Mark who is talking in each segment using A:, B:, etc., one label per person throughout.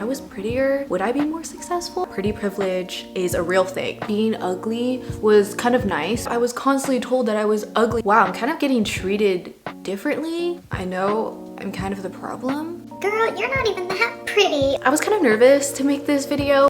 A: I was prettier, would I be more successful? Pretty privilege is a real thing. Being ugly was kind of nice. I was constantly told that I was ugly. Wow, I'm kind of getting treated differently. I know I'm kind of the problem.
B: Girl, you're not even that pretty.
A: I was kind of nervous to make this video.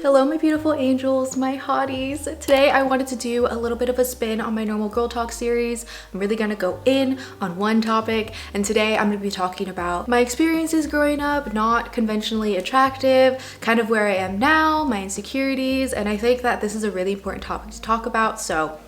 A: Hello my beautiful angels, my hotties. Today I wanted to do a little bit of a spin on my normal girl talk series. I'm really gonna go in on one topic, and today I'm gonna be talking about my experiences growing up, not conventionally attractive, kind of where I am now, my insecurities, and I think that this is a really important topic to talk about, so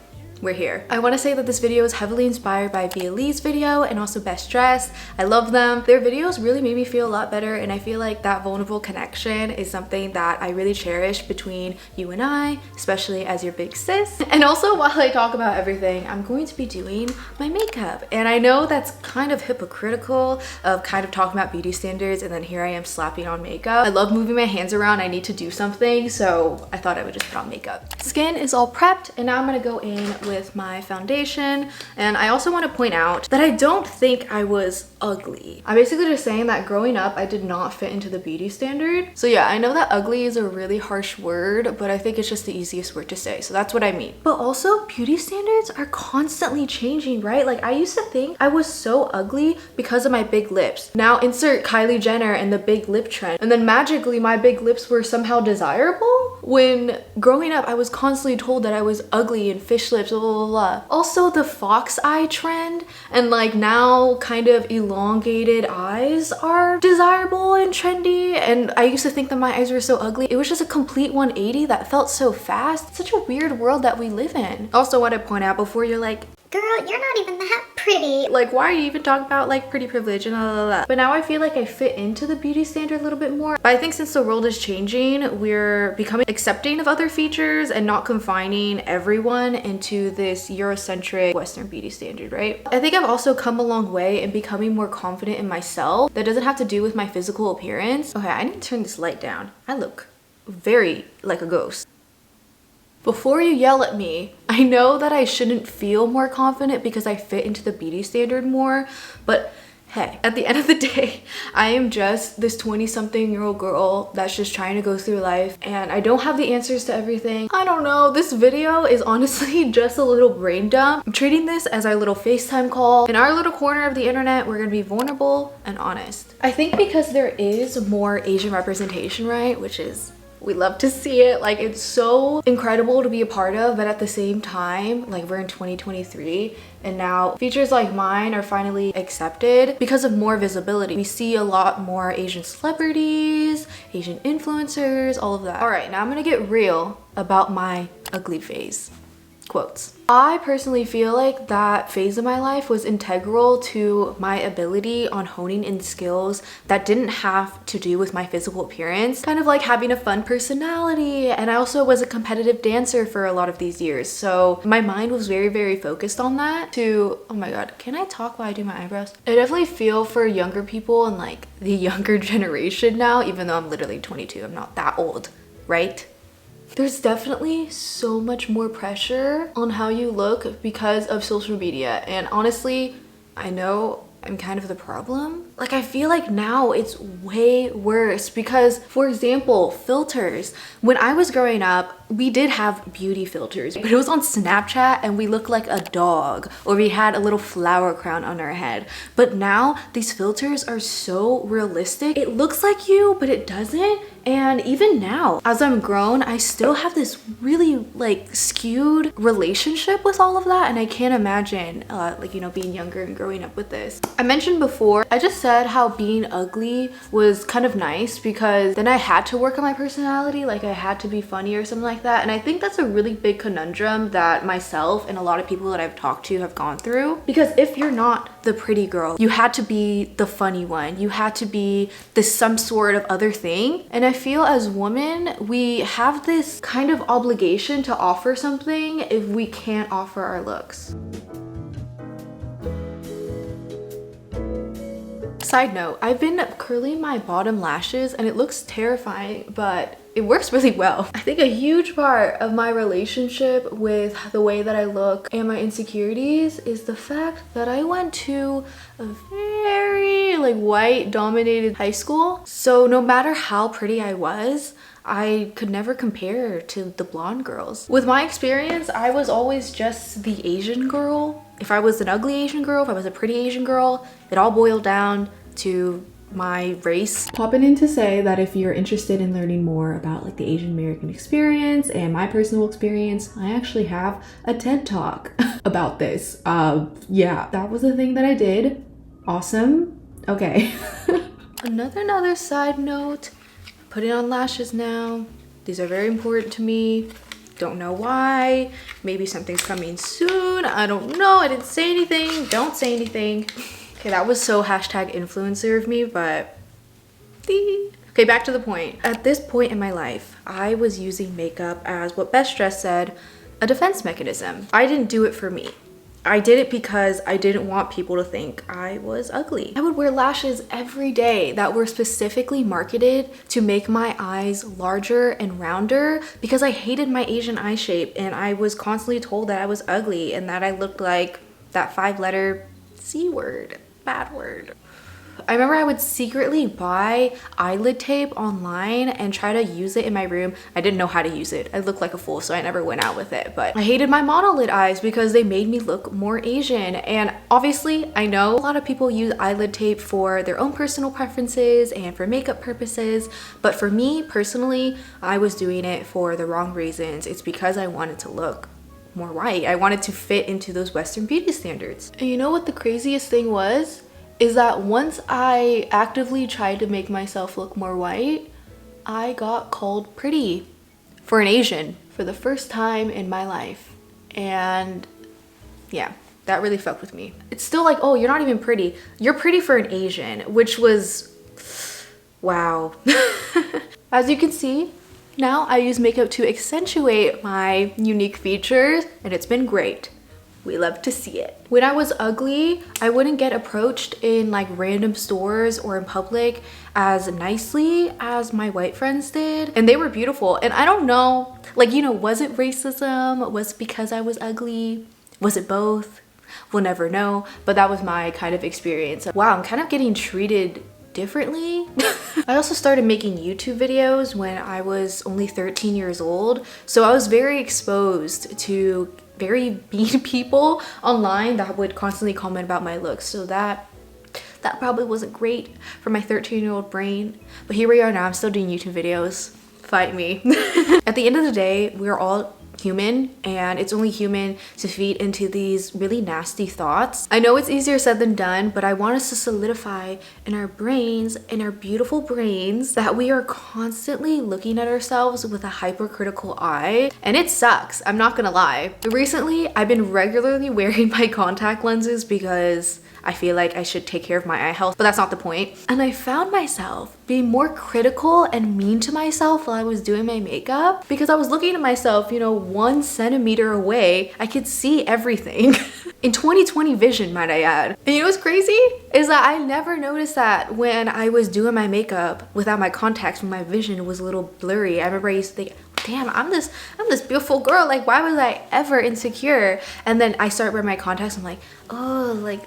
A: we're here. I want to say that this video is heavily inspired by Vietnamese video and also Best Dressed. I love them. Their videos really made me feel a lot better, and I feel like that vulnerable connection is something that I really cherish between you and I, especially as your big sis. And also, while I talk about everything, I'm going to be doing my makeup. And I know that's kind of hypocritical of kind of talking about beauty standards and then here I am slapping on makeup. I love moving my hands around. I need to do something, so I thought I would just put on makeup. Skin is all prepped, and now I'm gonna go in with my foundation. And I also want to point out that I don't think I was ugly. I'm basically just saying that growing up I did not fit into the beauty standard. So yeah, I know that ugly is a really harsh word, but I think it's just the easiest word to say, so that's what I mean. But also, beauty standards are constantly changing, right? Like, I used to think I was so ugly because of my big lips. Now insert Kylie Jenner and the big lip trend, and then magically my big lips were somehow desirable, when growing up I was constantly told that I was ugly and fish lips, blah, blah, blah. Also, the fox eye trend and like now kind of elongated eyes are desirable and trendy, and I used to think that my eyes were so ugly. It was just a complete 180 that felt so fast. It's such a weird world that we live in. Also, what I point out before you're like,
B: Girl, you're not even that pretty.
A: like, why are you even talking about like pretty privilege and blah, blah, blah. But now I feel like I fit into the beauty standard a little bit more. But I think since the world is changing, we're becoming accepting of other features and not confining everyone into this Eurocentric Western beauty standard, right? I think I've also come a long way in becoming more confident in myself. That doesn't have to do with my physical appearance. Okay, I need to turn this light down. I look very like a ghost. Before you yell at me, I know that I shouldn't feel more confident because I fit into the beauty standard more, but hey, at the end of the day, I am just this 20-something-year-old girl that's just trying to go through life, and I don't have the answers to everything. I don't know, this video is honestly just a little brain dump. I'm treating this as our little FaceTime call. In our little corner of the internet, we're gonna be vulnerable and honest. I think because there is more Asian representation, right, which is, we love to see it, like it's so incredible to be a part of, but at the same time, like we're in 2023 and now features like mine are finally accepted because of more visibility. We see a lot more Asian celebrities, Asian influencers, all of that. All right, now I'm gonna get real about my ugly phase. Quotes. I personally feel like that phase of my life was integral to my ability on honing in skills that didn't have to do with my physical appearance. Kind of like having a fun personality, and I also was a competitive dancer for a lot of these years. So my mind was very, very focused on that to, oh my god, can I talk while I do my eyebrows? I definitely feel for younger people and like the younger generation now, even though I'm literally 22, I'm not that old, right? There's definitely so much more pressure on how you look because of social media, and honestly, I know I'm kind of the problem. Like, I feel like now it's way worse because, for example, filters. When I was growing up, we did have beauty filters, but it was on Snapchat and we looked like a dog, or we had a little flower crown on our head. But now these filters are so realistic. It looks like you, but it doesn't. And even now, as I'm grown, I still have this really like skewed relationship with all of that, and I can't imagine like, you know, being younger and growing up with this. I mentioned before, I just said how being ugly was kind of nice because then I had to work on my personality, like I had to be funny or something like that. And I think that's a really big conundrum that myself and a lot of people that I've talked to have gone through, because if you're not the pretty girl, you had to be the funny one, you had to be this some sort of other thing. And I feel as women, we have this kind of obligation to offer something if we can't offer our looks. Side note, I've been curling my bottom lashes and it looks terrifying, but it works really well. I think a huge part of my relationship with the way that I look and my insecurities is the fact that I went to a very like white dominated high school. So no matter how pretty I was, I could never compare to the blonde girls. With my experience, I was always just the Asian girl. If I was an ugly Asian girl, if I was a pretty Asian girl, it all boiled down to my race. Popping in to say that if you're interested in learning more about like the Asian American experience and my personal experience, I actually have a TED Talk about this. Yeah, that was a thing that I did. Awesome. Okay. Another side note, putting on lashes now. These are very important to me. Don't know why. Maybe something's coming soon. I don't know. I didn't say anything. Don't say anything. Okay, that was so hashtag influencer of me, but okay, back to the point. At this point in my life, I was using makeup as what Best Dressed said, a defense mechanism. I didn't do it for me. I did it because I didn't want people to think I was ugly. I would wear lashes every day that were specifically marketed to make my eyes larger and rounder because I hated my Asian eye shape and I was constantly told that I was ugly and that I looked like that 5-letter C word. Bad word. I remember I would secretly buy eyelid tape online and try to use it in my room. I didn't know how to use it. I looked like a fool, so I never went out with it. But I hated my monolid eyes because they made me look more Asian. And obviously, I know a lot of people use eyelid tape for their own personal preferences and for makeup purposes. But for me, personally, I was doing it for the wrong reasons. It's because I wanted to look more white. I wanted to fit into those Western beauty standards. And you know what the craziest thing was? Is that once I actively tried to make myself look more white, I got called pretty for an Asian for the first time in my life. And yeah, that really fucked with me. It's still like, oh, you're not even pretty. You're pretty for an Asian, which was, wow. As you can see, now I use makeup to accentuate my unique features, and it's been great. We love to see it. When I was ugly, I wouldn't get approached in like random stores or in public as nicely as my white friends did. And they were beautiful. And I don't know, like, you know, was it racism? Was it because I was ugly? Was it both? We'll never know. But that was my kind of experience. Wow, I'm kind of getting treated differently. I also started making YouTube videos when I was only 13 years old. So I was very exposed to very mean people online that would constantly comment about my looks. So that probably wasn't great for my 13-year-old brain. But here we are now, I'm still doing YouTube videos. Fight me. At the end of the day, we're all human, and it's only human to feed into these really nasty thoughts. I know it's easier said than done, but I want us to solidify in our brains, in our beautiful brains, that we are constantly looking at ourselves with a hypercritical eye, and it sucks. I'm not gonna lie. Recently, I've been regularly wearing my contact lenses because I feel like I should take care of my eye health, but that's not the point. And I found myself being more critical and mean to myself while I was doing my makeup because I was looking at myself, you know, 1 centimeter away. I could see everything. In 2020 vision, might I add. And you know what's crazy? Is that I never noticed that when I was doing my makeup without my contacts when my vision was a little blurry. I remember I used to think, damn, I'm this beautiful girl. Like, why was I ever insecure? And then I start wearing my contacts. I'm like, oh, like,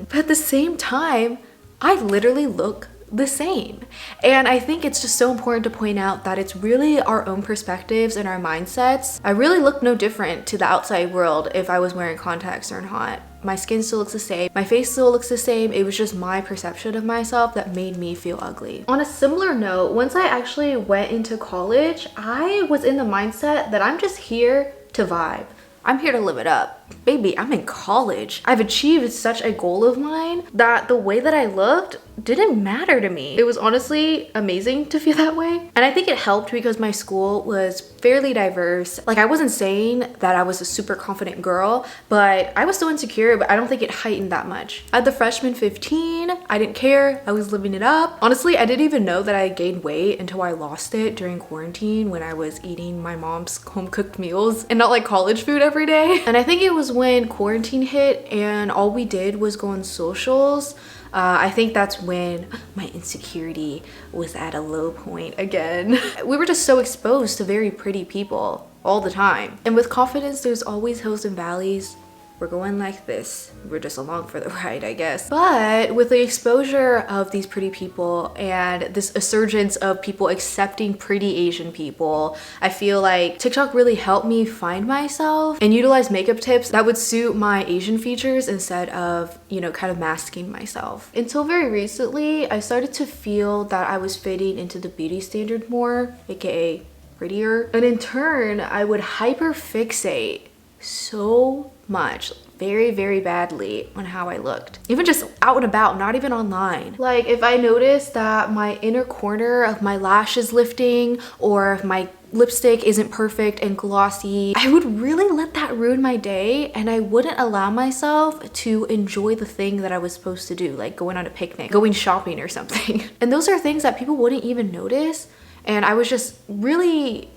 A: But at the same time, I literally look the same. And I think it's just so important to point out that it's really our own perspectives and our mindsets. I really look no different to the outside world if I was wearing contacts or not. My skin still looks the same. My face still looks the same. It was just my perception of myself that made me feel ugly. On a similar note, once I actually went into college, I was in the mindset that I'm just here to vibe. I'm here to live it up. Baby, I'm in college. I've achieved such a goal of mine that the way that I looked didn't matter to me. It was honestly amazing to feel that way. And I think it helped because my school was fairly diverse. Like, I wasn't saying that I was a super confident girl, but I was still insecure, but I don't think it heightened that much. At the freshman 15, I didn't care. I was living it up. Honestly, I didn't even know that I gained weight until I lost it during quarantine when I was eating my mom's home-cooked meals and not like college food every day. And I think it was when quarantine hit and all we did was go on socials. I think that's when my insecurity was at a low point again. We were just so exposed to very pretty people all the time. And with confidence, there's always hills and valleys. We're going like this. We're just along for the ride, I guess. But with the exposure of these pretty people and this resurgence of people accepting pretty Asian people, I feel like TikTok really helped me find myself and utilize makeup tips that would suit my Asian features instead of, you know, kind of masking myself. Until very recently, I started to feel that I was fitting into the beauty standard more, aka prettier. And in turn, I would hyper fixate so much, very, very badly on how I looked. Even just out and about, not even online. Like if I noticed that my inner corner of my lash is lifting or if my lipstick isn't perfect and glossy, I would really let that ruin my day and I wouldn't allow myself to enjoy the thing that I was supposed to do, like going on a picnic, going shopping or something. And those are things that people wouldn't even notice. And I was just really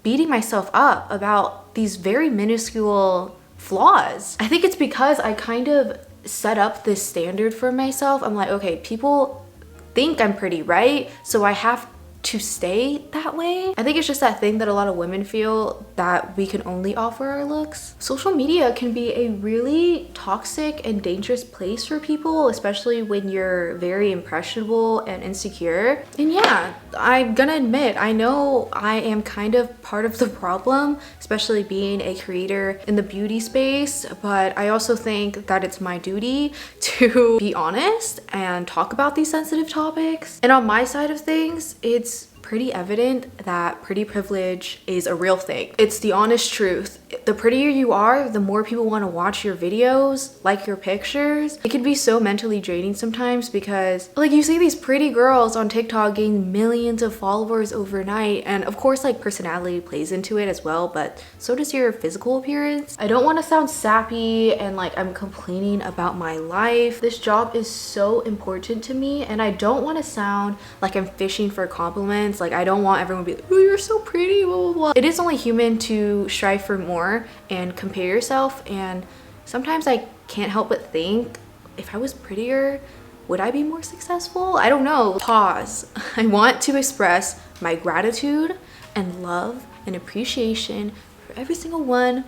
A: beating myself up about these very minuscule flaws. I think it's because I kind of set up this standard for myself. I'm like, okay, people think I'm pretty, right? So I have to stay that way. I think it's just that thing that a lot of women feel, that we can only offer our looks. Social media can be a really toxic and dangerous place for people, especially when you're very impressionable and insecure. And yeah, I'm gonna admit, I know I am kind of part of the problem, especially being a creator in the beauty space, but I also think that it's my duty to be honest and talk about these sensitive topics. And on my side of things, it's pretty evident that pretty privilege is a real thing. It's the honest truth. The prettier you are, the more people want to watch your videos, like your pictures. It can be so mentally draining sometimes because like you see these pretty girls on TikTok getting millions of followers overnight, and of course like personality plays into it as well, but so does your physical appearance. I don't want to sound sappy and like I'm complaining about my life. This job is so important to me and I don't want to sound like I'm fishing for compliments. Like I don't want everyone to be like, oh, you're so pretty, blah, blah, blah. It is only human to strive for more and compare yourself, and sometimes I can't help but think, if I was prettier, would I be more successful? I don't know. Pause. I want to express my gratitude and love and appreciation for every single one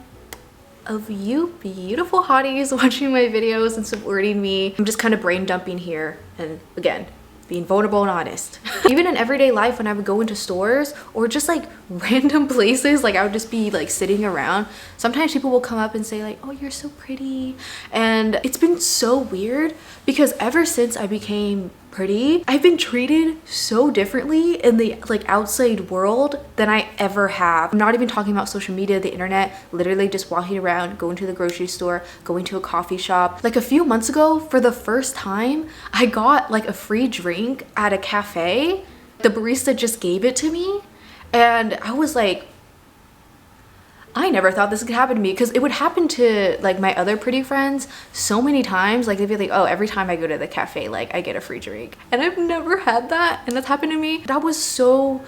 A: of you beautiful hotties watching my videos and supporting me. I'm just kind of brain dumping here, and again, being vulnerable and honest. Even in everyday life, when I would go into stores or just like random places, like I would just be like sitting around, sometimes people will come up and say like, oh, you're so pretty. And it's been so weird because ever since I became pretty, I've been treated so differently in the like outside world than I ever have. I'm not even talking about social media, the internet, literally just walking around, going to the grocery store, going to a coffee shop. Like a few months ago, for the first time, I got like a free drink at a cafe. The barista just gave it to me and I was like, I never thought this could happen to me, because it would happen to like my other pretty friends so many times. Like they'd be like, oh, every time I go to the cafe, like I get a free drink. And I've never had that, and that's happened to me. That was so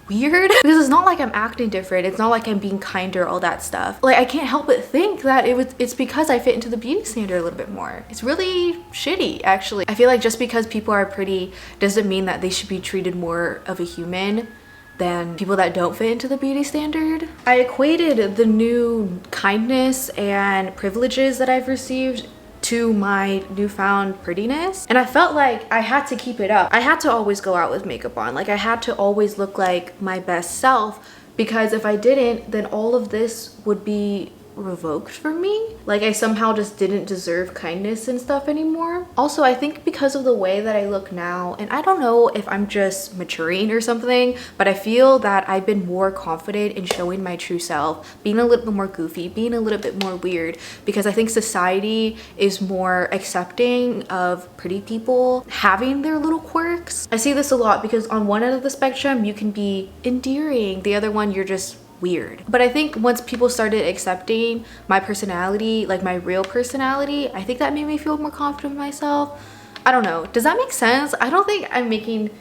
A: weird because it's not like I'm acting different. It's not like I'm being kinder, all that stuff. Like I can't help but think that it's because I fit into the beauty standard a little bit more. It's really shitty, actually. I feel like just because people are pretty doesn't mean that they should be treated more of a human than people that don't fit into the beauty standard. I equated the new kindness and privileges that I've received to my newfound prettiness, and I felt like I had to keep it up. I had to always go out with makeup on. Like I had to always look like my best self, because if I didn't, then all of this would be revoked from me. Like I somehow just didn't deserve kindness and stuff anymore. Also, I think because of the way that I look now, and I don't know if I'm just maturing or something, but I feel that I've been more confident in showing my true self, being a little bit more goofy, being a little bit more weird, because I think society is more accepting of pretty people having their little quirks. I see this a lot because on one end of the spectrum you can be endearing, the other one you're just weird. But I think once people started accepting my personality, like my real personality, I think that made me feel more confident in myself. I don't know. Does that make sense? I don't think I'm making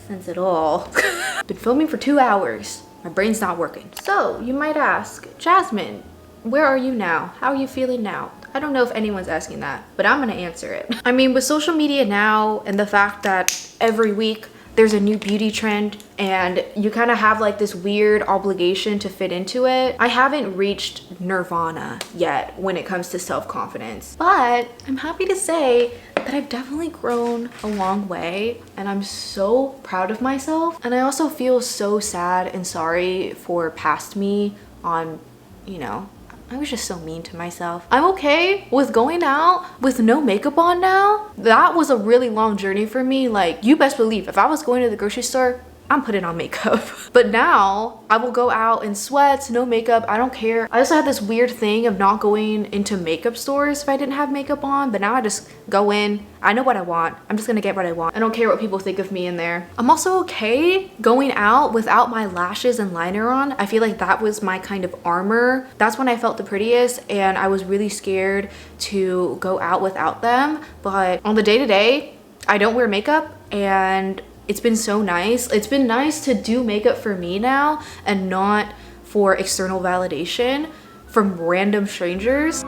A: sense at all. Been filming for 2 hours. My brain's not working. So you might ask, Jasmine, where are you now? How are you feeling now? I don't know if anyone's asking that, but I'm gonna answer it. I mean, with social media now and the fact that every week there's a new beauty trend and you kind of have like this weird obligation to fit into it, I haven't reached nirvana yet when it comes to self-confidence. But I'm happy to say that I've definitely grown a long way and I'm so proud of myself. And I also feel so sad and sorry for past me on, you know, I was just so mean to myself. I'm okay with going out with no makeup on now. That was a really long journey for me. Like, you best believe if I was going to the grocery store, I'm putting on makeup. But now I will go out in sweats, no makeup, I don't care. I also had this weird thing of not going into makeup stores if I didn't have makeup on, but now I just go in, I know what I want, I'm just gonna get what I want. I don't care what people think of me in there. I'm also okay going out without my lashes and liner on. I feel like that was my kind of armor. That's when I felt the prettiest and I was really scared to go out without them. But on the day-to-day, I don't wear makeup and it's been so nice. It's been nice to do makeup for me now and not for external validation from random strangers.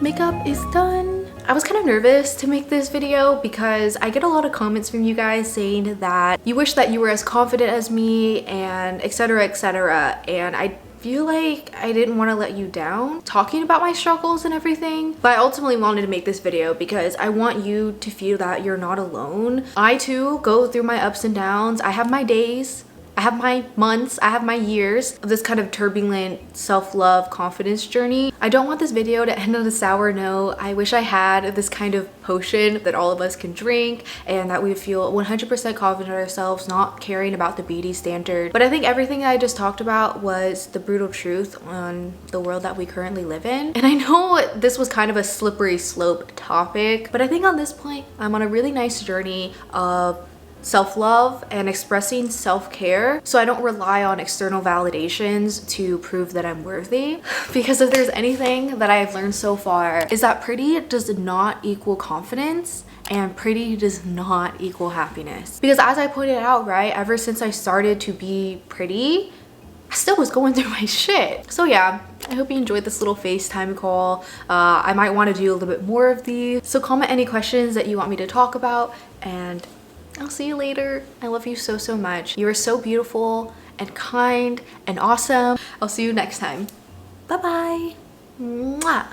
A: Makeup is done. I was kind of nervous to make this video because I get a lot of comments from you guys saying that you wish that you were as confident as me and etc, etc. And I feel like I didn't want to let you down talking about my struggles and everything, but I ultimately wanted to make this video because I want you to feel that you're not alone. I too go through my ups and downs. I have my days, I have my months, I have my years of this kind of turbulent self-love confidence journey. I don't want this video to end on a sour note. I wish I had this kind of potion that all of us can drink and that we feel 100% confident in ourselves, not caring about the beauty standard. But I think everything I just talked about was the brutal truth on the world that we currently live in. And I know this was kind of a slippery slope topic, but I think on this point, I'm on a really nice journey of self-love and expressing self-care so I don't rely on external validations to prove that I'm worthy. Because if there's anything that I've learned so far is that pretty does not equal confidence and pretty does not equal happiness. Because as I pointed out, right, ever since I started to be pretty, I still was going through my shit. So yeah, I hope you enjoyed this little FaceTime call. I might want to do a little bit more of these. So comment any questions that you want me to talk about and I'll see you later. I love you so, so much. You are so beautiful and kind and awesome. I'll see you next time. Bye-bye. Mwah.